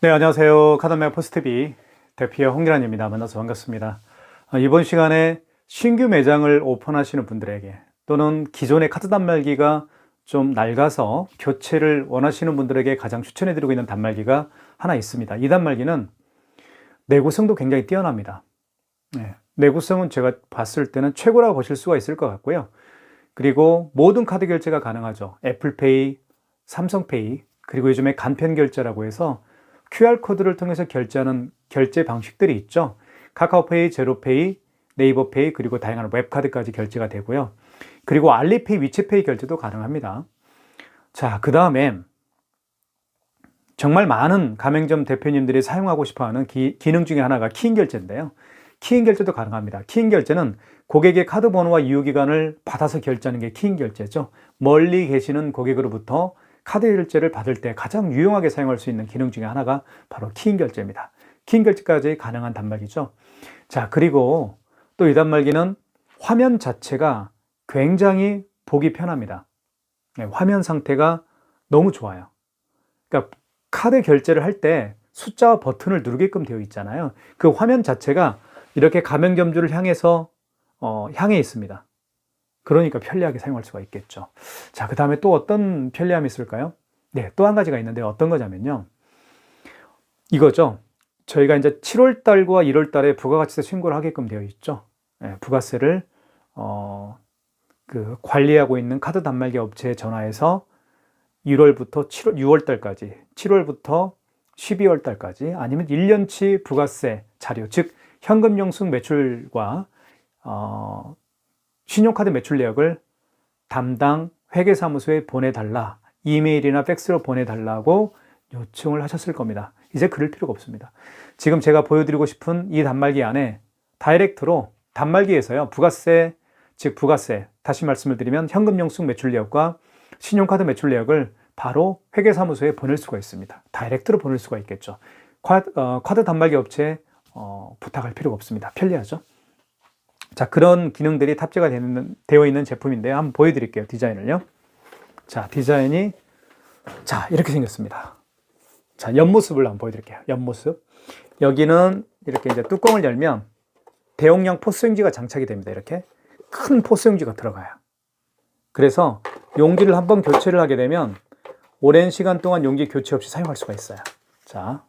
네, 안녕하세요. 카드메어 포스트비 대피어 홍기란입니다. 만나서 반갑습니다. 이번 시간에 신규 매장을 오픈하시는 분들에게 또는 기존의 카드 단말기가 좀 낡아서 교체를 원하시는 분들에게 가장 추천해드리고 있는 단말기가 하나 있습니다. 이 단말기는 내구성도 굉장히 뛰어납니다. 네, 내구성은 제가 봤을 때는 최고라고 보실 수가 있을 것 같고요. 그리고 모든 카드 결제가 가능하죠. 애플페이, 삼성페이, 그리고 요즘에 간편 결제라고 해서 QR코드를 통해서 결제하는 결제 방식들이 있죠. 카카오페이, 제로페이, 네이버페이, 그리고 다양한 웹카드까지 결제가 되고요. 그리고 알리페이, 위치페이 결제도 가능합니다. 자, 그 다음에 정말 많은 가맹점 대표님들이 사용하고 싶어하는 기능 중에 하나가 키인 결제인데요. 키인 결제도 가능합니다. 키인 결제는 고객의 카드 번호와 유효기간을 받아서 결제하는 게 키인 결제죠. 멀리 계시는 고객으로부터 카드 결제를 받을 때 가장 유용하게 사용할 수 있는 기능 중에 하나가 바로 키인 결제입니다. 키인 결제까지 가능한 단말기죠. 자, 그리고 또 이 단말기는 화면 자체가 굉장히 보기 편합니다. 네, 화면 상태가 너무 좋아요. 그러니까 카드 결제를 할 때 숫자와 버튼을 누르게끔 되어 있잖아요. 그 화면 자체가 이렇게 가맹점주를 향해서 향해 있습니다. 그러니까 편리하게 사용할 수가 있겠죠. 자, 그 다음에 또 어떤 편리함이 있을까요? 네, 또 한 가지가 있는데 어떤 거냐면요. 이거죠. 저희가 이제 7월 달과 1월 달에 부가가치세 신고를 하게끔 되어 있죠. 네, 부가세를 관리하고 있는 카드 단말기 업체에 전화해서 1월부터 6월 달까지, 7월부터 12월 달까지 아니면 1년치 부가세 자료, 즉 현금 영수증 매출과 신용카드 매출 내역을 담당 회계사무소에 보내달라, 이메일이나 팩스로 보내달라고 요청을 하셨을 겁니다. 이제 그럴 필요가 없습니다. 지금 제가 보여드리고 싶은 이 단말기 안에 다이렉트로 단말기에서요, 부가세, 즉 부가세, 다시 말씀을 드리면 현금 영수증 매출 내역과 신용카드 매출 내역을 바로 회계사무소에 보낼 수가 있습니다. 다이렉트로 보낼 수가 있겠죠. 카드 단말기 업체에 부탁할 필요가 없습니다. 편리하죠. 자, 그런 기능들이 탑재가 되어 있는 제품인데요. 한번 보여드릴게요. 디자인을요. 자, 디자인이 자, 이렇게 생겼습니다. 자, 옆모습을 한번 보여드릴게요. 옆모습. 여기는 이렇게 이제 뚜껑을 열면 대용량 포스용지가 장착이 됩니다. 이렇게 큰 포스용지가 들어가요. 그래서 용기를 한번 교체를 하게 되면 오랜 시간 동안 용기 교체 없이 사용할 수가 있어요. 자,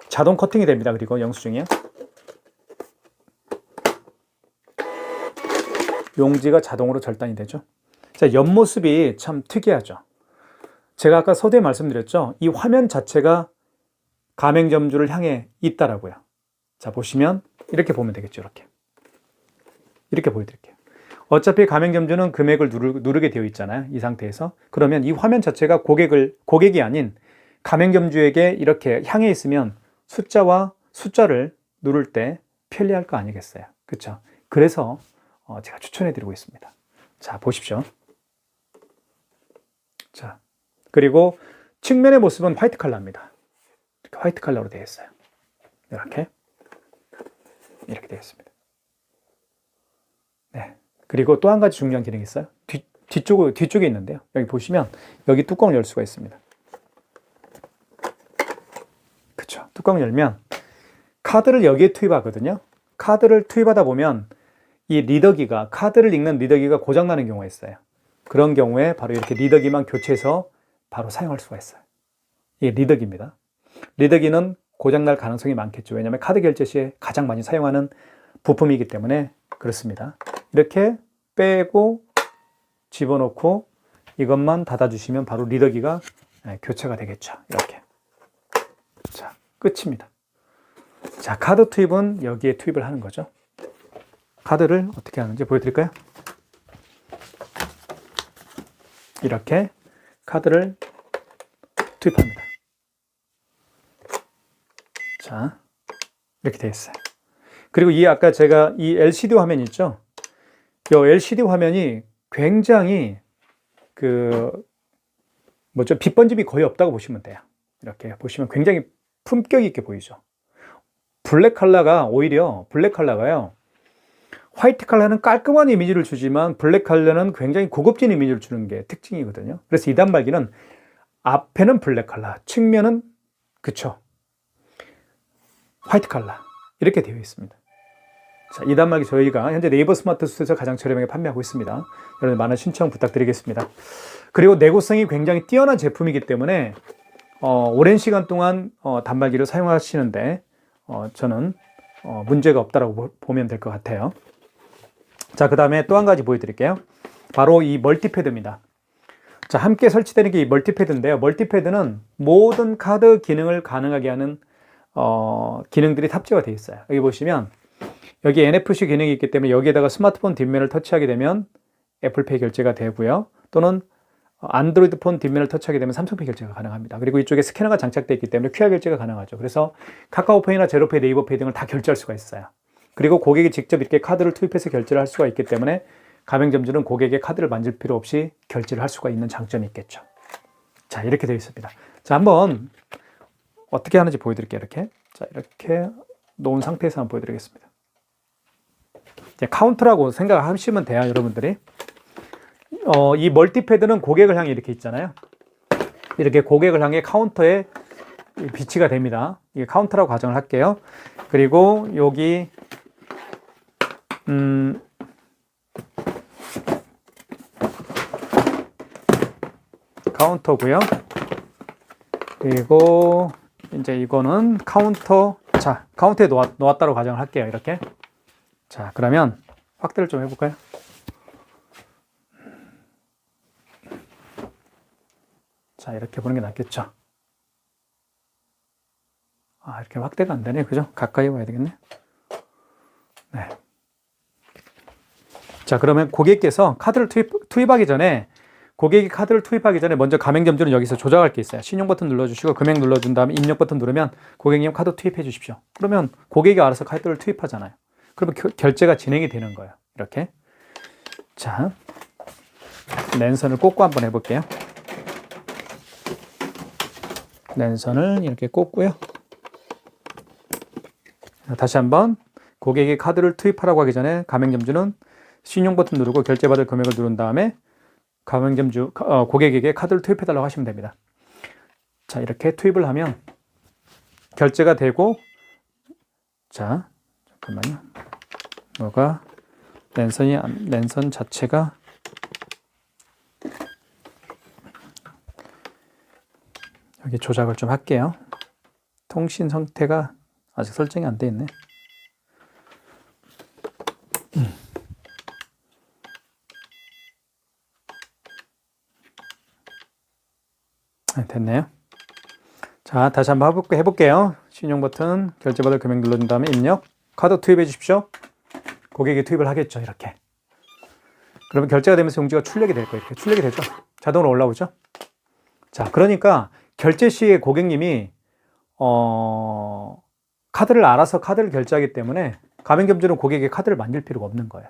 자동 커팅이 됩니다. 그리고 영수증이요. 용지가 자동으로 절단이 되죠. 자, 옆모습이 참 특이하죠. 제가 아까 서두에 말씀드렸죠. 이 화면 자체가 가맹점주를 향해 있다라고요. 자, 보시면 이렇게 보면 되겠죠. 이렇게 보여드릴게요. 어차피 가맹점주는 금액을 누르게 되어 있잖아요. 이 상태에서. 그러면 이 화면 자체가 고객이 아닌 가맹점주에게 이렇게 향해 있으면 숫자를 누를 때 편리할 거 아니겠어요. 그렇죠? 그래서 제가 추천해드리고 있습니다. 자, 보십시오. 자, 그리고 측면의 모습은 화이트 컬러입니다. 이렇게 화이트 컬러로 되어 있어요. 이렇게 되어 있습니다. 네. 그리고 또 한 가지 중요한 기능이 있어요. 뒤쪽에 있는데요. 여기 보시면 여기 뚜껑을 열 수가 있습니다. 그렇죠. 뚜껑을 열면 카드를 여기에 투입하거든요. 카드를 투입하다 보면 이 리더기가, 카드를 읽는 리더기가 고장나는 경우가 있어요. 그런 경우에 바로 이렇게 리더기만 교체해서 바로 사용할 수가 있어요. 이게 리더기입니다. 리더기는 고장날 가능성이 많겠죠. 왜냐하면 카드 결제 시에 가장 많이 사용하는 부품이기 때문에 그렇습니다. 이렇게 빼고 집어넣고 이것만 닫아주시면 바로 리더기가 교체가 되겠죠. 이렇게. 자, 끝입니다. 자, 카드 투입은 여기에 투입을 하는 거죠. 카드를 어떻게 하는지 보여드릴까요? 이렇게 카드를 투입합니다. 자, 이렇게 되어 있어요. 그리고 아까 제가 이 LCD 화면 있죠? 이 LCD 화면이 굉장히 빛 번짐이 거의 없다고 보시면 돼요. 이렇게 보시면 굉장히 품격 있게 보이죠. 블랙 컬러가요. 화이트 컬러는 깔끔한 이미지를 주지만 블랙 컬러는 굉장히 고급진 이미지를 주는 게 특징이거든요. 그래서 이 단말기는 앞에는 블랙 컬러, 측면은 그쵸? 화이트 칼라 이렇게 되어 있습니다. 자, 이 단말기 저희가 현재 네이버 스마트 스토어에서 가장 저렴하게 판매하고 있습니다. 여러분 많은 신청 부탁드리겠습니다. 그리고 내구성이 굉장히 뛰어난 제품이기 때문에 오랜 시간 동안 단말기를 사용하시는데 저는 문제가 없다라고 보면 될 것 같아요. 자, 그 다음에 또 한 가지 보여드릴게요. 바로 이 멀티패드입니다. 자, 함께 설치되는 게 이 멀티패드인데요. 멀티패드는 모든 카드 기능을 가능하게 하는 기능들이 탑재가 되어 있어요. 여기 보시면 여기 NFC 기능이 있기 때문에 여기에다가 스마트폰 뒷면을 터치하게 되면 애플페이 결제가 되고요. 또는 안드로이드 폰 뒷면을 터치하게 되면 삼성페이 결제가 가능합니다. 그리고 이쪽에 스캐너가 장착되어 있기 때문에 QR 결제가 가능하죠. 그래서 카카오페이나 제로페이, 네이버페이 등을 다 결제할 수가 있어요. 그리고 고객이 직접 이렇게 카드를 투입해서 결제를 할 수가 있기 때문에 가맹점주는 고객의 카드를 만질 필요 없이 결제를 할 수가 있는 장점이 있겠죠. 자, 이렇게 되어 있습니다. 자, 한번 어떻게 하는지 보여드릴게요. 이렇게. 자, 이렇게 놓은 상태에서 한번 보여드리겠습니다. 이제 카운터라고 생각하시면 돼요, 여러분들이. 이 멀티패드는 고객을 향해 이렇게 있잖아요. 이렇게 고객을 향해 카운터에 비치가 됩니다. 이게 카운터라고 가정을 할게요. 그리고 여기 카운터고요. 그리고 이제 이거는 카운터. 자, 카운터에 놓았다고 가정을 할게요. 이렇게. 자, 그러면 확대를 좀 해볼까요? 자, 이렇게 보는 게 낫겠죠. 아, 이렇게 확대가 안 되네. 그죠? 가까이 와야 되겠네. 네. 자, 그러면 고객께서 카드를 투입하기 전에 고객이 카드를 투입하기 전에 먼저 가맹점주는 여기서 조작할 게 있어요. 신용 버튼 눌러주시고 금액 눌러준 다음에 입력 버튼 누르면 고객님 카드 투입해 주십시오. 그러면 고객이 알아서 카드를 투입하잖아요. 그러면 결제가 진행이 되는 거예요. 이렇게. 자, 랜선을 꽂고 한번 해볼게요. 랜선을 이렇게 꽂고요. 다시 한번 고객이 카드를 투입하라고 하기 전에 가맹점주는 신용 버튼 누르고 결제받을 금액을 누른 다음에 가맹점주 고객에게 카드를 투입해달라고 하시면 됩니다. 자, 이렇게 투입을 하면 결제가 되고, 자, 잠깐만요. 뭐가 랜선 자체가 여기 조작을 좀 할게요. 통신 상태가 아직 설정이 안 돼 있네. 됐네요. 자, 다시 한번 해볼게요. 신용 버튼, 결제받을 금액 눌러준 다음에 입력, 카드 투입해 주십시오. 고객이 투입을 하겠죠. 이렇게. 그러면 결제가 되면서 용지가 출력이 될 거예요. 이렇게 출력이 되죠. 자동으로 올라오죠. 자, 그러니까 결제 시에 고객님이 카드를 알아서 카드를 결제하기 때문에 가맹점주는 고객의 카드를 만질 필요가 없는 거예요.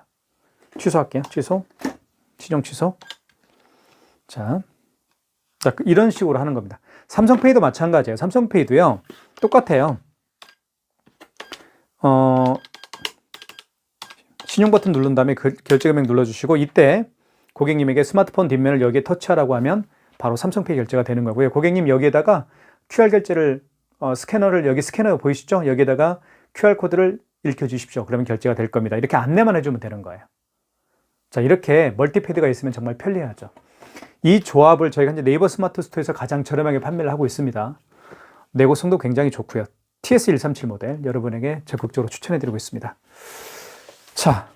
취소할게요. 취소. 신용 취소. 자, 이런 식으로 하는 겁니다. 삼성페이도 마찬가지예요. 삼성페이도요. 똑같아요. 신용 버튼 누른 다음에 결제 금액 눌러주시고 이때 고객님에게 스마트폰 뒷면을 여기에 터치하라고 하면 바로 삼성페이 결제가 되는 거고요. 고객님 여기에다가 QR 결제를 스캐너를 여기 스캐너 보이시죠? 여기에다가 QR 코드를 읽혀 주십시오. 그러면 결제가 될 겁니다. 이렇게 안내만 해주면 되는 거예요. 자, 이렇게 멀티패드가 있으면 정말 편리하죠. 이 조합을 저희가 이제 네이버 스마트 스토어에서 가장 저렴하게 판매를 하고 있습니다. 내구성도 굉장히 좋고요. TS137 모델 여러분에게 적극적으로 추천해드리고 있습니다. 자,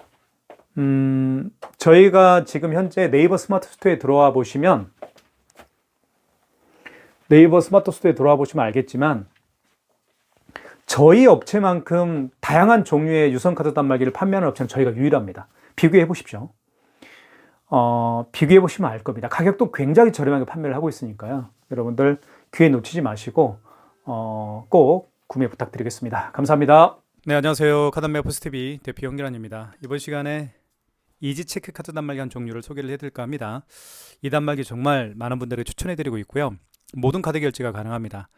저희가 지금 현재 네이버 스마트 스토어에 들어와 보시면 알겠지만 저희 업체만큼 다양한 종류의 유선카드 단말기를 판매하는 업체는 저희가 유일합니다. 비교해 보십시오. 비교해 보시면 알 겁니다. 가격도 굉장히 저렴하게 판매를 하고 있으니까요. 여러분들 기회 놓치지 마시고 꼭 구매 부탁드리겠습니다. 감사합니다. 네, 안녕하세요. 카드메어포스TV 대표 영길환입니다. 이번 시간에 이지체크 카드 단말기 한 종류를 소개를 해드릴까 합니다. 이 단말기 정말 많은 분들에게 추천해드리고 있고요. 모든 카드 결제가 가능합니다.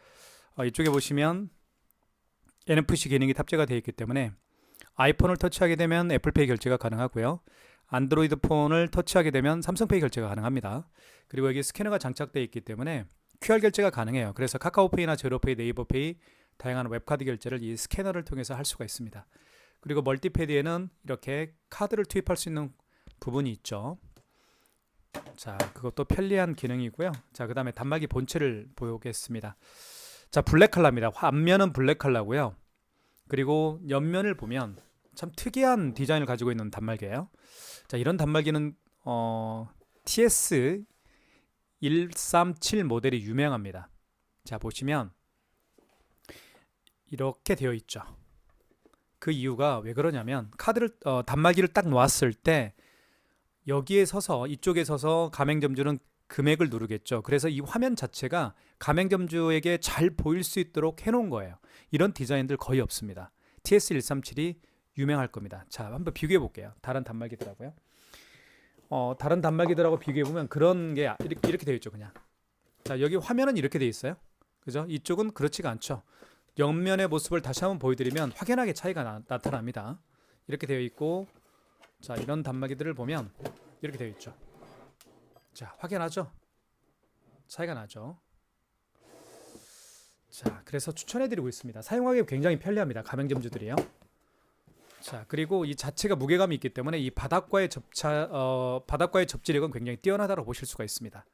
이쪽에 보시면 NFC 기능이 탑재가 되어 있기 때문에 아이폰을 터치하게 되면 애플페이 결제가 가능하고요. 안드로이드 폰을 터치하게 되면 삼성페이 결제가 가능합니다. 그리고 여기 스캐너가 장착되어 있기 때문에 QR 결제가 가능해요. 그래서 카카오페이나 제로페이, 네이버페이 다양한 웹카드 결제를 이 스캐너를 통해서 할 수가 있습니다. 그리고 멀티패드에는 이렇게 카드를 투입할 수 있는 부분이 있죠. 자, 그것도 편리한 기능이고요. 자, 그 다음에 단말기 본체를 보겠습니다. 자, 블랙 컬러입니다. 앞면은 블랙 컬러고요. 그리고 옆면을 보면 참 특이한 디자인을 가지고 있는 단말기예요. 자, 이런 단말기는 TS137 모델이 유명합니다. 자, 보시면 이렇게 되어 있죠. 그 이유가 왜 그러냐면 단말기를 딱 놓았을 때 여기에 서서 이쪽에 서서 가맹점주는 금액을 누르겠죠. 그래서 이 화면 자체가 가맹점주에게 잘 보일 수 있도록 해놓은 거예요. 이런 디자인들 거의 없습니다. TS137이 유명할 겁니다. 자, 한번 비교해 볼게요. 다른 단말기들하고요. 다른 단말기들하고 비교해 보면 그런 게 이렇게 되어 있죠. 그냥. 자, 여기 화면은 이렇게 되어 있어요. 그죠? 이쪽은 그렇지가 않죠. 옆면의 모습을 다시 한번 보여드리면 확연하게 차이가 나타납니다. 이렇게 되어 있고, 자, 이런 단말기들을 보면 이렇게 되어 있죠. 자, 확연하죠? 차이가 나죠? 자, 그래서 추천해드리고 있습니다. 사용하기 굉장히 편리합니다. 가맹점주들이요. 자, 그리고 이 자체가 무게감이 있기 때문에 이 바닥과의 접지력은 굉장히 뛰어나다고 보실 수가 있습니다.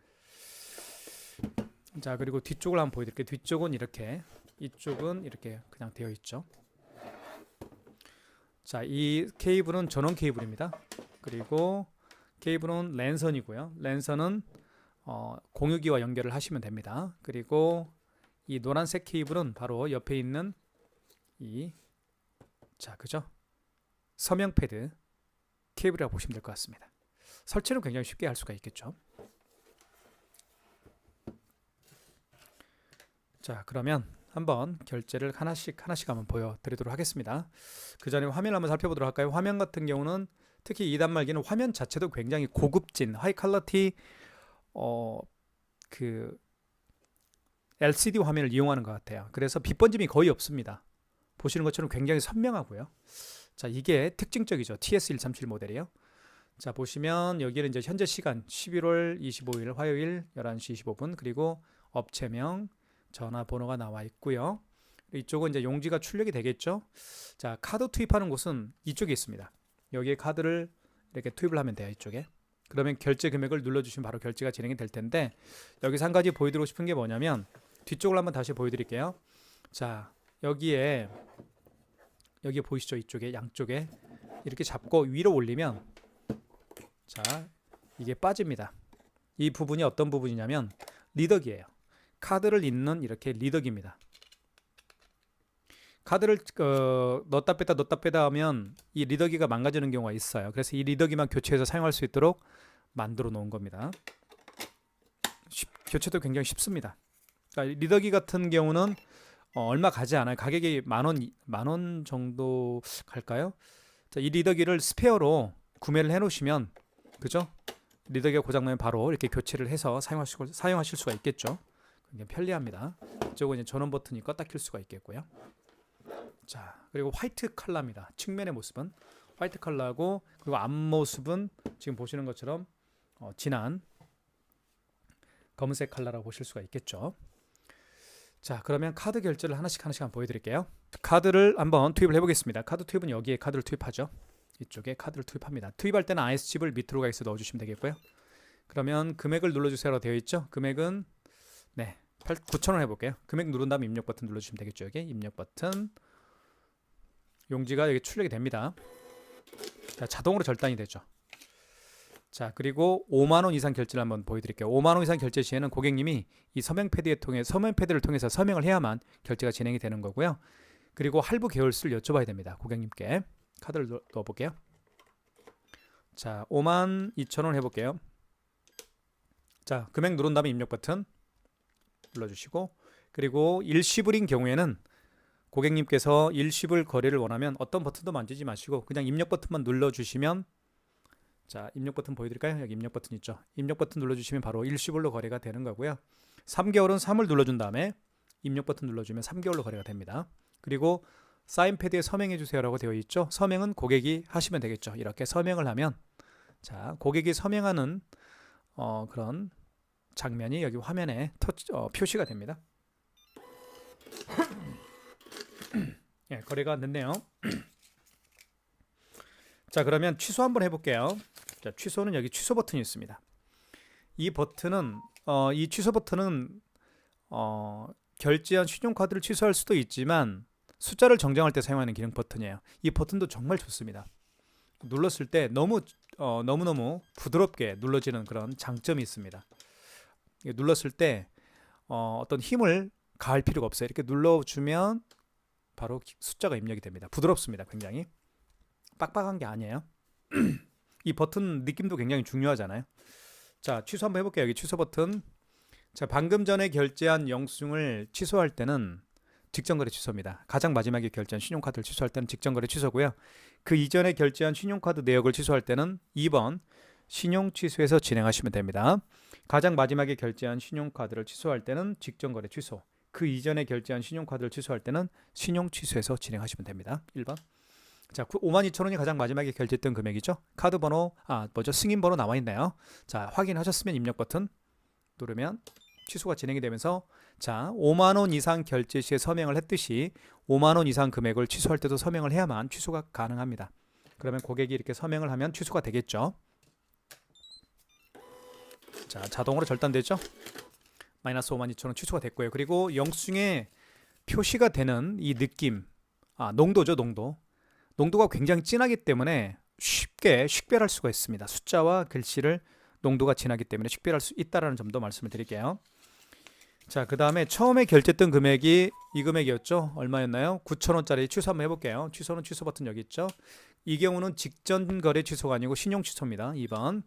자, 그리고 뒤쪽을 한번 보여드릴게요. 뒤쪽은 이렇게, 이쪽은 이렇게 그냥 되어 있죠. 자, 이 케이블은 전원 케이블입니다. 그리고 케이블은 랜선이고요. 랜선은 공유기와 연결을 하시면 됩니다. 그리고 이 노란색 케이블은 바로 옆에 있는 그죠? 서명 패드 케이블이라고 보시면 될 것 같습니다. 설치는 굉장히 쉽게 할 수가 있겠죠. 자, 그러면 한번 결제를 하나씩 한번 보여드리도록 하겠습니다. 그 전에 화면을 한번 살펴보도록 할까요? 화면 같은 경우는 특히 이 단말기는 화면 자체도 굉장히 고급진 하이 퀄리티 그 LCD 화면을 이용하는 것 같아요. 그래서 빛 번짐이 거의 없습니다. 보시는 것처럼 굉장히 선명하고요. 자, 이게 특징적이죠. TS137 모델이요. 자, 보시면 여기는 이제 현재 시간 11월 25일 화요일 11시 25분 그리고 업체명, 전화번호가 나와 있고요. 이쪽은 이제 용지가 출력이 되겠죠. 자, 카드 투입하는 곳은 이쪽에 있습니다. 여기에 카드를 이렇게 투입을 하면 돼요. 이쪽에. 그러면 결제 금액을 눌러주시면 바로 결제가 진행이 될 텐데 여기서 한 가지 보여드리고 싶은 게 뭐냐면 뒤쪽을 한번 다시 보여드릴게요. 자, 여기에 보이시죠? 이쪽에 양쪽에 이렇게 잡고 위로 올리면 자, 이게 빠집니다. 이 부분이 어떤 부분이냐면 리더기예요. 카드를 잇는 이렇게 리더기입니다. 카드를 넣었다 뺐다 하면 이 리더기가 망가지는 경우가 있어요. 그래서 이 리더기만 교체해서 사용할 수 있도록 만들어 놓은 겁니다. 교체도 굉장히 쉽습니다. 그러니까 리더기 같은 경우는 얼마 가지 않아요. 가격이 만 원 정도 갈까요? 자, 이 리더기를 스페어로 구매를 해 놓으시면 그죠? 리더기가 고장나면 바로 이렇게 교체를 해서 사용하실 수가 있겠죠. 굉장히 편리합니다. 이쪽은 이제 전원 버튼이 껐다 킬 수가 있겠고요. 자, 그리고 화이트 컬러입니다. 측면의 모습은 화이트 컬러고 그리고 앞모습은 지금 보시는 것처럼 진한 검은색 컬러라고 보실 수가 있겠죠. 자, 그러면 카드 결제를 하나씩 한번 보여드릴게요. 카드를 한번 투입을 해보겠습니다. 카드 투입은 여기에 카드를 투입하죠. 이쪽에 카드를 투입합니다. 투입할 때는 IS칩을 밑으로 가서 넣어주시면 되겠고요. 그러면 금액을 눌러주세요라고 되어 있죠. 금액은 9,000원 해볼게요. 금액 누른 다음에 입력 버튼 눌러주시면 되겠죠. 여기 입력 버튼 용지가 여기 출력이 됩니다. 자, 자동으로 절단이 되죠. 자, 그리고 5만원 이상 결제를 한번 보여드릴게요. 5만원 이상 결제 시에는 고객님이 이 서명 패드를 통해서 서명을 해야만 결제가 진행이 되는 거고요. 그리고 할부 계열수를 여쭤봐야 됩니다. 고객님께 카드를 넣어볼게요. 자, 52,000원 해볼게요. 자, 금액 누른 다음에 입력 버튼 눌러주시고 그리고 일시불인 경우에는 고객님께서 일시불 거래를 원하면 어떤 버튼도 만지지 마시고 그냥 입력 버튼만 눌러주시면 자, 입력 버튼 보여드릴까요? 여기 입력 버튼 있죠. 입력 버튼 눌러주시면 바로 일시불로 거래가 되는 거고요. 3개월은 3을 눌러준 다음에 입력 버튼 눌러주면 3개월로 거래가 됩니다. 그리고 사인 패드에 서명해 주세요라고 되어 있죠. 서명은 고객이 하시면 되겠죠. 이렇게 서명을 하면 자, 고객이 서명하는 그런 장면이 여기 화면에 표시가 됩니다. 예, 거래가 됐네요. 자, 그러면 취소 한번 해볼게요. 자, 취소는 여기 취소 버튼이 있습니다. 이 버튼은 이 취소 버튼은 결제한 신용카드를 취소할 수도 있지만 숫자를 정정할 때 사용하는 기능 버튼이에요. 이 버튼도 정말 좋습니다. 눌렀을 때 너무너무 부드럽게 눌러지는 그런 장점이 있습니다. 눌렀을 때 어떤 힘을 가할 필요가 없어요. 이렇게 눌러주면 바로 숫자가 입력이 됩니다. 부드럽습니다. 굉장히 빡빡한 게 아니에요. 이 버튼 느낌도 굉장히 중요하잖아요. 자, 취소 한번 해볼게요. 여기 취소 버튼. 자, 방금 전에 결제한 영수증을 취소할 때는 직전거래 취소입니다. 가장 마지막에 결제한 신용카드를 취소할 때는 직전거래 취소고요. 그 이전에 결제한 신용카드 내역을 취소할 때는 2번 신용 취소해서 진행하시면 됩니다. 가장 마지막에 결제한 신용카드를 취소할 때는 직전거래 취소. 그 이전에 결제한 신용카드를 취소할 때는 신용 취소해서 진행하시면 됩니다. 1번. 자, 52,000원이 가장 마지막에 결제했던 금액이죠. 카드 번호, 승인 번호 나와 있네요. 자, 확인하셨으면 입력 버튼 누르면 취소가 진행이 되면서, 자, 5만 원 이상 결제 시에 서명을 했듯이 5만 원 이상 금액을 취소할 때도 서명을 해야만 취소가 가능합니다. 그러면 고객이 이렇게 서명을 하면 취소가 되겠죠. 자, 자동으로 절단되죠. 마이너스 52,000원 취소가 됐고요. 그리고 영수증에 표시가 되는 이 느낌, 농도죠. 농도가 굉장히 진하기 때문에 쉽게 식별할 수가 있습니다. 숫자와 글씨를 농도가 진하기 때문에 식별할 수 있다는 점도 말씀을 드릴게요. 자, 그 다음에 처음에 결제했던 금액이 이 금액이었죠. 얼마였나요? 9,000원짜리 취소 한번 해볼게요. 취소는 취소 버튼 여기 있죠. 이 경우는 직전 거래 취소가 아니고 신용 취소입니다. 2번.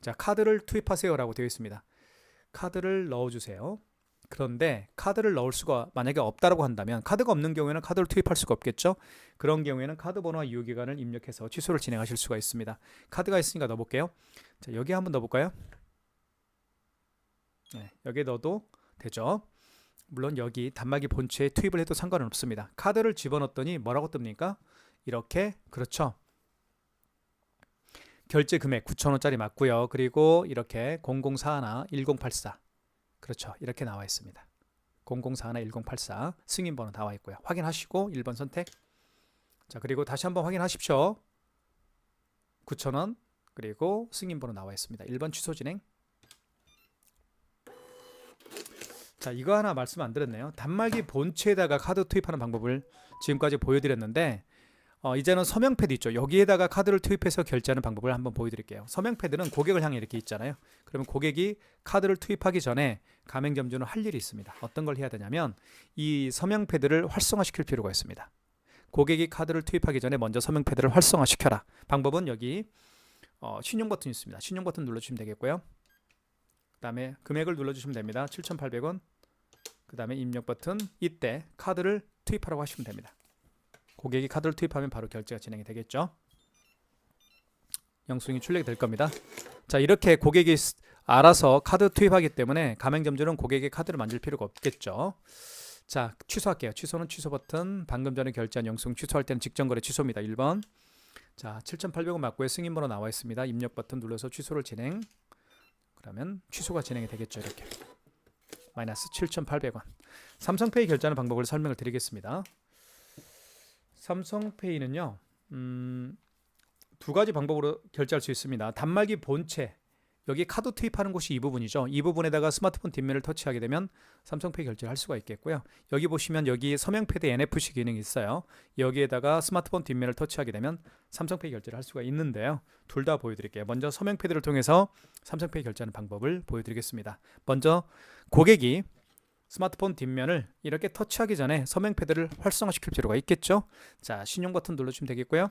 자, 카드를 투입하세요 라고 되어 있습니다. 카드를 넣어주세요. 그런데 카드를 넣을 수가 만약에 없다라고 한다면, 카드가 없는 경우에는 카드를 투입할 수가 없겠죠. 그런 경우에는 카드 번호와 이유기간을 입력해서 취소를 진행하실 수가 있습니다. 카드가 있으니까 넣어볼게요. 자, 여기 한번 넣어볼까요? 네, 여기에 넣어도 되죠. 물론 여기 단말기 본체에 투입을 해도 상관은 없습니다. 카드를 집어넣었더니 뭐라고 뜹니까? 이렇게, 그렇죠. 결제 금액 9,000원짜리 맞고요. 그리고 이렇게 0041-1084, 그렇죠. 이렇게 나와 있습니다. 0041-1084 승인번호 나와 있고요. 확인하시고 1번 선택. 자, 그리고 다시 한번 확인하십시오. 9,000원 그리고 승인번호 나와 있습니다. 1번 취소 진행. 자, 이거 하나 말씀 안 드렸네요. 단말기 본체에다가 카드 투입하는 방법을 지금까지 보여드렸는데, 이제는 서명 패드 있죠. 여기에다가 카드를 투입해서 결제하는 방법을 한번 보여드릴게요. 서명 패드는 고객을 향해 이렇게 있잖아요. 그러면 고객이 카드를 투입하기 전에 가맹점주는 할 일이 있습니다. 어떤 걸 해야 되냐면, 이 서명 패드를 활성화시킬 필요가 있습니다. 고객이 카드를 투입하기 전에 먼저 서명 패드를 활성화시켜라. 방법은 여기 신용 버튼이 있습니다. 신용 버튼 눌러주시면 되겠고요. 그 다음에 금액을 눌러주시면 됩니다. 7,800원. 그 다음에 입력 버튼, 이때 카드를 투입하라고 하시면 됩니다. 고객이 카드를 투입하면 바로 결제가 진행이 되겠죠. 영수증이 출력이 될 겁니다. 자, 이렇게 고객이 알아서 카드 투입하기 때문에 가맹점주는 고객의 카드를 만질 필요가 없겠죠. 자, 취소할게요. 취소는 취소 버튼, 방금 전에 결제한 영수증 취소할 때는 직전거래 취소입니다. 1번. 자, 7,800원 맞고요. 승인번호 나와 있습니다. 입력 버튼 눌러서 취소를 진행. 그러면 취소가 진행이 되겠죠. 이렇게 마이너스 7,800원. 삼성페이 결제하는 방법을 설명을 드리겠습니다. 삼성페이는요, 두 가지 방법으로 결제할 수 있습니다. 단말기 본체, 여기 카드 투입하는 곳이 이 부분이죠. 이 부분에다가 스마트폰 뒷면을 터치하게 되면 삼성페이 결제를 할 수가 있겠고요. 여기 보시면 여기 서명패드 NFC 기능이 있어요. 여기에다가 스마트폰 뒷면을 터치하게 되면 삼성페이 결제를 할 수가 있는데요. 둘 다 보여드릴게요. 먼저 서명패드를 통해서 삼성페이 결제하는 방법을 보여드리겠습니다. 먼저 고객이 스마트폰 뒷면을 이렇게 터치하기 전에 서명패드를 활성화시킬 필요가 있겠죠. 자, 신용 버튼 눌러주시면 되겠고요.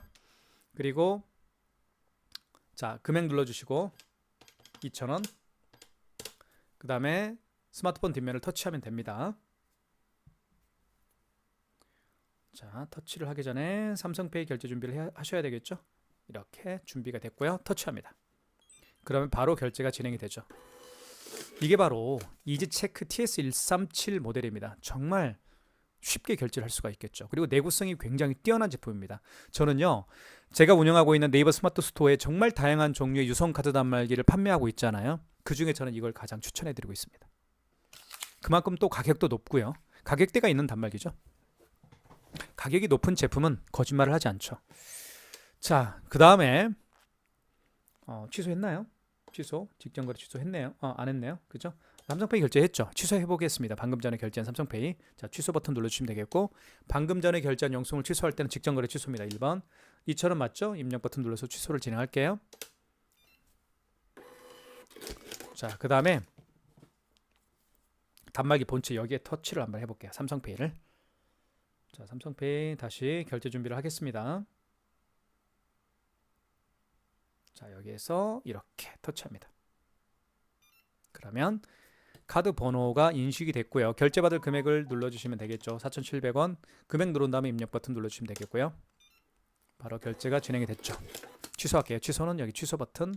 그리고 자, 금액 눌러주시고 2,000원. 그 다음에 스마트폰 뒷면을 터치하면 됩니다. 자, 터치를 하기 전에 삼성페이 결제 준비를 하셔야 되겠죠. 이렇게 준비가 됐고요. 터치합니다. 그러면 바로 결제가 진행이 되죠. 이게 바로 이지체크 TS137 모델입니다. 정말 쉽게 결제를 할 수가 있겠죠. 그리고 내구성이 굉장히 뛰어난 제품입니다. 저는요, 제가 운영하고 있는 네이버 스마트 스토어에 정말 다양한 종류의 유선 카드 단말기를 판매하고 있잖아요. 그 중에 저는 이걸 가장 추천해 드리고 있습니다. 그만큼 또 가격도 높고요. 가격대가 있는 단말기죠. 가격이 높은 제품은 거짓말을 하지 않죠. 자, 그 다음에 취소했나요? 취소, 직전거래 취소했네요. 안 했네요. 그죠? 삼성페이 결제했죠. 취소해 보겠습니다. 방금 전에 결제한 삼성페이. 자, 취소 버튼 눌러주시면 되겠고, 방금 전에 결제한 영수증을 취소할 때는 직전거래 취소입니다. 1번. 2,000원 맞죠? 입력 버튼 눌러서 취소를 진행할게요. 자, 그 다음에 단말기 본체 여기에 터치를 한번 해볼게요. 삼성페이를. 자, 삼성페이 다시 결제 준비를 하겠습니다. 자, 여기에서 이렇게 터치합니다. 그러면 카드 번호가 인식이 됐고요. 결제받을 금액을 눌러주시면 되겠죠. 4,700원. 금액 누른 다음에 입력 버튼 눌러주시면 되겠고요. 바로 결제가 진행이 됐죠. 취소할게요. 취소는 여기 취소 버튼.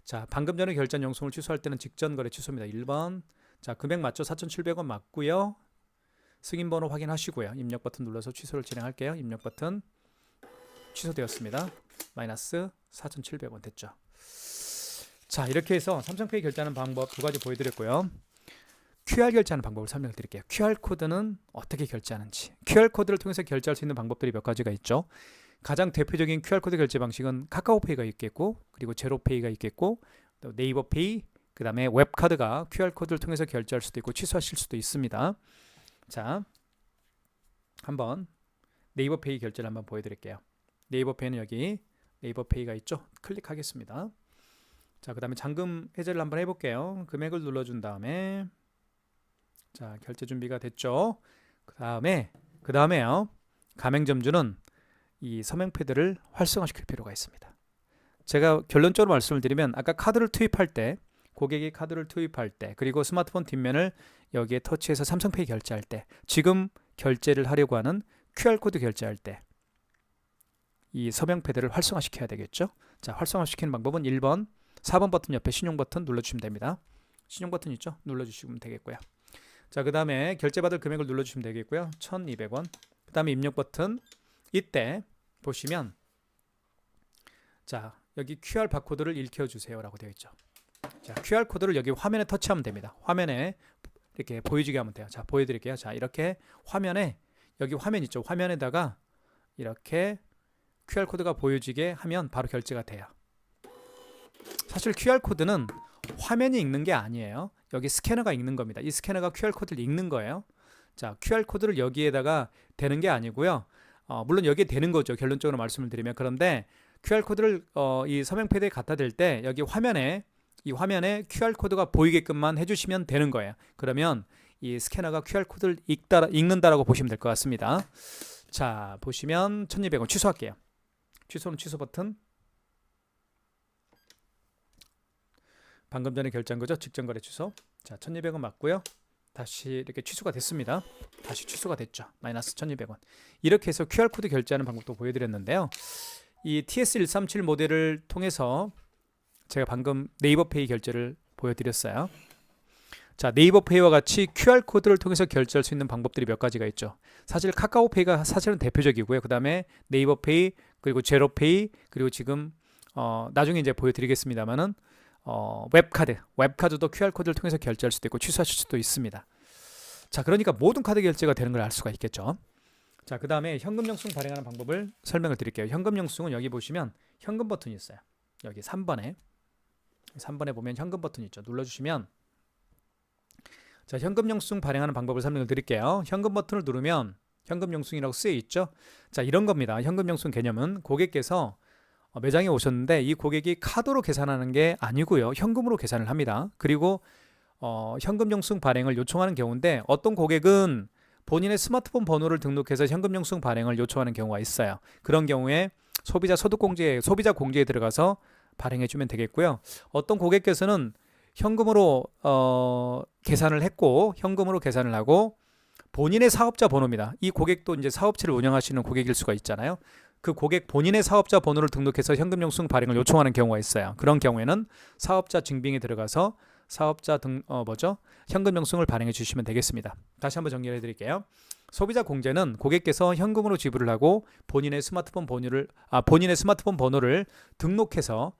자, 방금 전에 결제한 영수증을 취소할 때는 직전 거래 취소입니다. 1번. 자, 금액 맞죠? 4,700원 맞고요. 승인 번호 확인하시고요. 입력 버튼 눌러서 취소를 진행할게요. 입력 버튼 취소되었습니다. 마이너스 4,700원 됐죠. 자, 이렇게 해서 삼성페이 결제하는 방법 두 가지 보여드렸고요. QR 결제하는 방법을 설명을 드릴게요. QR코드는 어떻게 결제하는지, QR코드를 통해서 결제할 수 있는 방법들이 몇 가지가 있죠. 가장 대표적인 QR코드 결제 방식은 카카오페이가 있겠고, 그리고 제로페이가 있겠고, 또 네이버페이, 그 다음에 웹카드가 QR코드를 통해서 결제할 수도 있고 취소하실 수도 있습니다. 자, 한번 네이버페이 결제를 한번 보여드릴게요. 네이버페이는 여기 네이버페이가 있죠. 클릭하겠습니다. 자, 그 다음에 잔금 해제를 한번 해볼게요. 금액을 눌러준 다음에, 자, 결제 준비가 됐죠. 그 다음에요. 가맹점주는 이 서명패드를 활성화시킬 필요가 있습니다. 제가 결론적으로 말씀을 드리면, 아까 카드를 투입할 때, 고객이 카드를 투입할 때, 그리고 스마트폰 뒷면을 여기에 터치해서 삼성페이 결제할 때, 지금 결제를 하려고 하는 QR코드 결제할 때, 이 서명패드를 활성화시켜야 되겠죠. 자, 활성화시키는 방법은 1번, 4번 버튼 옆에 신용 버튼 눌러주시면 됩니다. 신용 버튼 있죠? 눌러주시면 되겠고요. 자, 그 다음에 결제받을 금액을 눌러주시면 되겠고요. 1,200원. 그 다음에 입력 버튼. 이때 보시면, 자, 여기 QR 바코드를 읽혀주세요 라고 되어 있죠. 자, QR 코드를 여기 화면에 터치하면 됩니다. 화면에 이렇게 보여주게 하면 돼요. 자, 보여드릴게요. 자, 이렇게 화면에, 여기 화면 있죠. 화면에다가 이렇게 QR 코드가 보여지게 하면 바로 결제가 돼요. 사실 QR 코드는 화면이 읽는 게 아니에요. 여기 스캐너가 읽는 겁니다. 이 스캐너가 QR 코드를 읽는 거예요. 자, QR 코드를 여기에다가 대는 게 아니고요. 물론 여기에 대는 거죠. 결론적으로 말씀을 드리면. 그런데 QR 코드를 이 서명패드에 갖다 댈 때 여기 화면에, 이 화면에 QR 코드가 보이게끔만 해주시면 되는 거예요. 그러면 이 스캐너가 QR 코드를 읽는다라고 보시면 될 것 같습니다. 자, 보시면 1,200원 취소할게요. 취소는 취소 버튼. 방금 전에 결제한 거죠. 직전거래 취소. 자, 1,200원 맞고요. 다시 이렇게 취소가 됐습니다. 다시 취소가 됐죠. 마이너스 1,200원. 이렇게 해서 QR코드 결제하는 방법도 보여드렸는데요. 이 TS137 모델을 통해서 제가 방금 네이버페이 결제를 보여드렸어요. 자, 네이버페이와 같이 QR코드를 통해서 결제할 수 있는 방법들이 몇 가지가 있죠. 사실 카카오페이가 사실은 대표적이고요. 그 다음에 네이버페이, 그리고 제로페이, 그리고 지금 나중에 이제 보여드리겠습니다만은 웹카드도 QR코드를 통해서 결제할 수도 있고 취소하실 수도 있습니다. 자, 그러니까 모든 카드 결제가 되는 걸 알 수가 있겠죠. 자, 그 다음에 현금 영수증 발행하는 방법을 설명을 드릴게요. 현금 영수증은 여기 보시면 현금 버튼이 있어요. 여기 3번에 보면 현금 버튼이 있죠. 눌러주시면, 자, 현금 영수증 발행하는 방법을 설명을 드릴게요. 현금 버튼을 누르면 현금 영수증이라고 쓰여 있죠. 자, 이런 겁니다. 현금 영수증 개념은 고객께서 매장에 오셨는데 이 고객이 카드로 계산하는 게 아니고요. 현금으로 계산을 합니다. 그리고 현금 영수증 발행을 요청하는 경우인데, 어떤 고객은 본인의 스마트폰 번호를 등록해서 현금 영수증 발행을 요청하는 경우가 있어요. 그런 경우에 소비자 공제에 들어가서 발행해주면 되겠고요. 어떤 고객께서는 현금으로 계산을 했고, 현금으로 계산을 하고 본인의 사업자 번호입니다. 이 고객도 이제 사업체를 운영하시는 고객일 수가 있잖아요. 그 고객 본인의 사업자 번호를 등록해서 현금 영수증 발행을 요청하는 경우가 있어요. 그런 경우에는 사업자 증빙에 들어가서 사업자 현금 영수증을 발행해 주시면 되겠습니다. 다시 한번 정리해 드릴게요. 소비자 공제는 고객께서 현금으로 지불을 하고 본인의 스마트폰 번호를 등록해서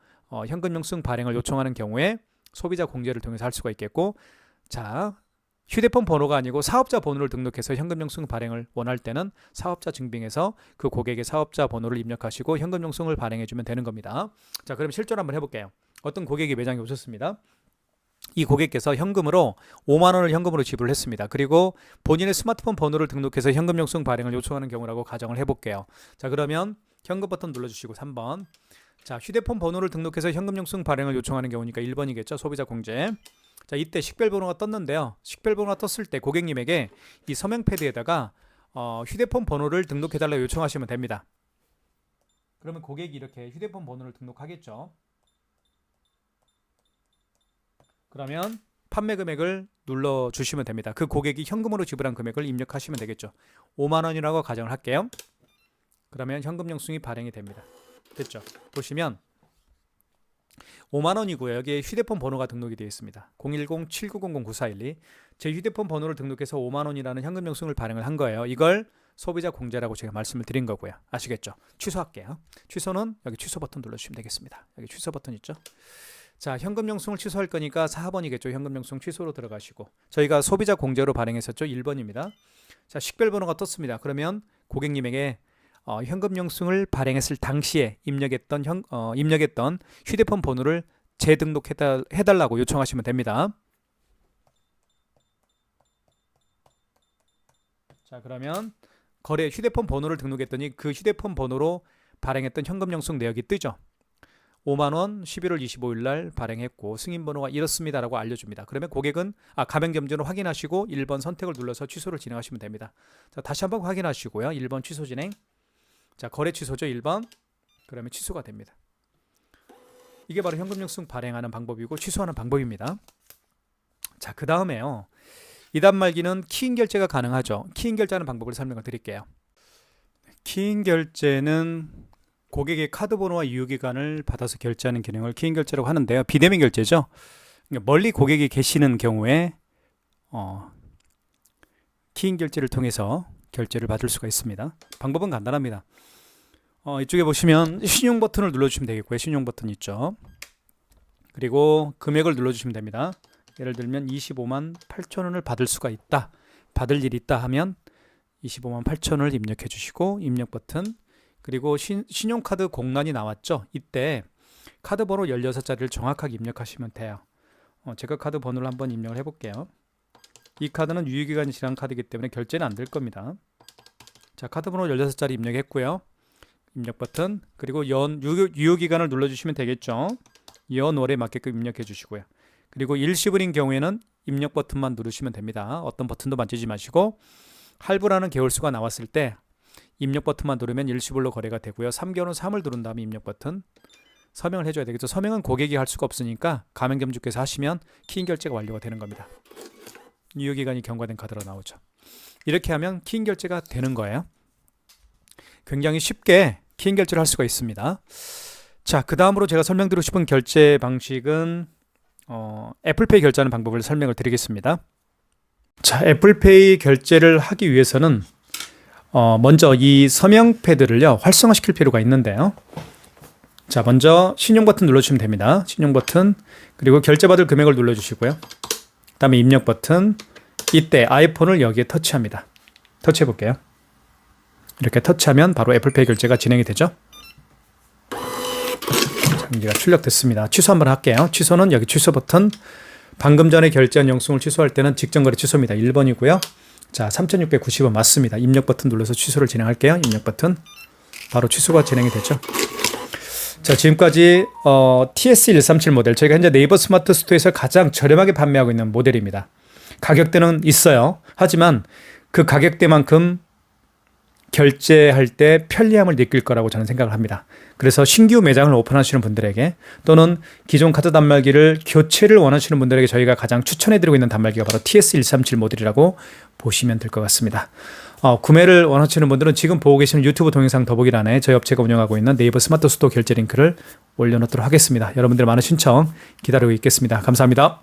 현금 영수증 발행을 요청하는 경우에 소비자 공제를 통해서 할 수가 있겠고, 자, 휴대폰 번호가 아니고 사업자 번호를 등록해서 현금영수증 발행을 원할 때는 사업자 증빙에서 그 고객의 사업자 번호를 입력하시고 현금영수증을 발행해주면 되는 겁니다. 자, 그럼 실제로 한번 해볼게요. 어떤 고객이 매장에 오셨습니다. 이 고객께서 현금으로 5만 원을 현금으로 지불을 했습니다. 그리고 본인의 스마트폰 번호를 등록해서 현금영수증 발행을 요청하는 경우라고 가정을 해볼게요. 자, 그러면 현금 버튼 눌러주시고 3번. 자, 휴대폰 번호를 등록해서 현금영수증 발행을 요청하는 경우니까 1번이겠죠. 소비자 공제. 자, 이때 식별번호가 떴는데요. 식별번호가 떴을 때 고객님에게 이 서명 패드에다가 휴대폰 번호를 등록해달라고 요청하시면 됩니다. 그러면 고객이 이렇게 휴대폰 번호를 등록하겠죠. 그러면 판매 금액을 눌러주시면 됩니다. 그 고객이 현금으로 지불한 금액을 입력하시면 되겠죠. 5만 원이라고 가정을 할게요. 그러면 현금영수증이 발행이 됩니다. 됐죠? 보시면 5만 원이고요. 여기에 휴대폰 번호가 등록이 되어 있습니다. 010-7900-9412. 제 휴대폰 번호를 등록해서 5만 원이라는 현금영수증을 발행을 한 거예요. 이걸 소비자 공제라고 제가 말씀을 드린 거고요. 아시겠죠? 취소할게요. 취소는 여기 취소 버튼 눌러주시면 되겠습니다. 여기 취소 버튼 있죠? 자, 현금영수증을 취소할 거니까 4번이겠죠. 현금영수증 취소로 들어가시고, 저희가 소비자 공제로 발행했었죠. 1번입니다. 자, 식별번호가 떴습니다. 그러면 고객님에게 현금영수증을 발행했을 당시에 입력했던 휴대폰 번호를 재등록해달라고 요청하시면 됩니다. 자, 그러면 거래 휴대폰 번호를 등록했더니 그 휴대폰 번호로 발행했던 현금영수증 내역이 뜨죠. 5만원 11월 25일 날 발행했고 승인번호가 이렇습니다라고 알려줍니다. 그러면 고객은 가맹점주는 확인하시고 1번 선택을 눌러서 취소를 진행하시면 됩니다. 자, 다시 한번 확인하시고요. 1번 취소 진행. 자, 거래 취소죠. 1번. 그러면 취소가 됩니다. 이게 바로 현금영수증 발행하는 방법이고 취소하는 방법입니다. 자, 그 다음에요. 이단 말기는 키인 결제가 가능하죠. 키인 결제하는 방법을 설명을 드릴게요. 키인 결제는 고객의 카드 번호와 유효기간을 받아서 결제하는 기능을 키인 결제라고 하는데요. 비대면 결제죠. 멀리 고객이 계시는 경우에 키인 결제를 통해서 결제를 받을 수가 있습니다. 방법은 간단합니다. 이쪽에 보시면 신용 버튼을 눌러주시면 되겠고요. 신용 버튼 있죠. 그리고 금액을 눌러주시면 됩니다. 예를 들면 25만 8천 원을 받을 수가 있다. 받을 일이 있다 하면 25만 8천 원을 입력해 주시고 입력 버튼, 그리고 신용카드 공란이 나왔죠. 이때 카드 번호 16자리를 정확하게 입력하시면 돼요. 제가 카드 번호를 한번 입력을 해볼게요. 이 카드는 유효기간이 지난 카드이기 때문에 결제는 안 될 겁니다. 자, 카드 번호 16자리 입력했고요. 입력 버튼, 그리고 유효기간을 눌러주시면 되겠죠. 연월에 맞게끔 입력해 주시고요. 그리고 일시불인 경우에는 입력 버튼만 누르시면 됩니다. 어떤 버튼도 만지지 마시고, 할부라는 개월수가 나왔을 때 입력 버튼만 누르면 일시불로 거래가 되고요. 3개월은 3을 누른 다음에 입력 버튼 서명을 해줘야 되겠죠. 서명은 고객이 할 수가 없으니까 가맹점주께서 하시면 키인 결제가 완료가 되는 겁니다. 유효기간이 경과된 카드로 나오죠. 이렇게 하면 키인 결제가 되는 거예요. 굉장히 쉽게 키인 결제를 할 수가 있습니다. 자, 그 다음으로 제가 설명드리고 싶은 결제 방식은 애플페이 결제하는 방법을 설명을 드리겠습니다. 자, 애플페이 결제를 하기 위해서는 먼저 이 서명 패드를요 활성화시킬 필요가 있는데요. 자, 먼저 신용 버튼 눌러주시면 됩니다. 신용 버튼, 그리고 결제받을 금액을 눌러주시고요. 그 다음에 입력 버튼, 이때 아이폰을 여기에 터치합니다. 터치해 볼게요. 이렇게 터치하면 바로 애플페이 결제가 진행이 되죠. 장기가 출력됐습니다. 취소 한번 할게요. 취소는 여기 취소 버튼, 방금 전에 결제한 영수증을 취소할 때는 직전거래 취소입니다. 1번이고요. 자, 3,690원 맞습니다. 입력 버튼 눌러서 취소를 진행할게요. 입력 버튼. 바로 취소가 진행이 되죠. 자, 지금까지 TS137 모델, 저희가 현재 네이버 스마트 스토어에서 가장 저렴하게 판매하고 있는 모델입니다. 가격대는 있어요. 하지만 그 가격대만큼 결제할 때 편리함을 느낄 거라고 저는 생각을 합니다. 그래서 신규 매장을 오픈하시는 분들에게, 또는 기존 카드 단말기를 교체를 원하시는 분들에게 저희가 가장 추천해드리고 있는 단말기가 바로 TS137 모델이라고 보시면 될 것 같습니다. 구매를 원하시는 분들은 지금 보고 계시는 유튜브 동영상 더보기란에 저희 업체가 운영하고 있는 네이버 스마트 스토어 결제 링크를 올려놓도록 하겠습니다. 여러분들의 많은 신청 기다리고 있겠습니다. 감사합니다.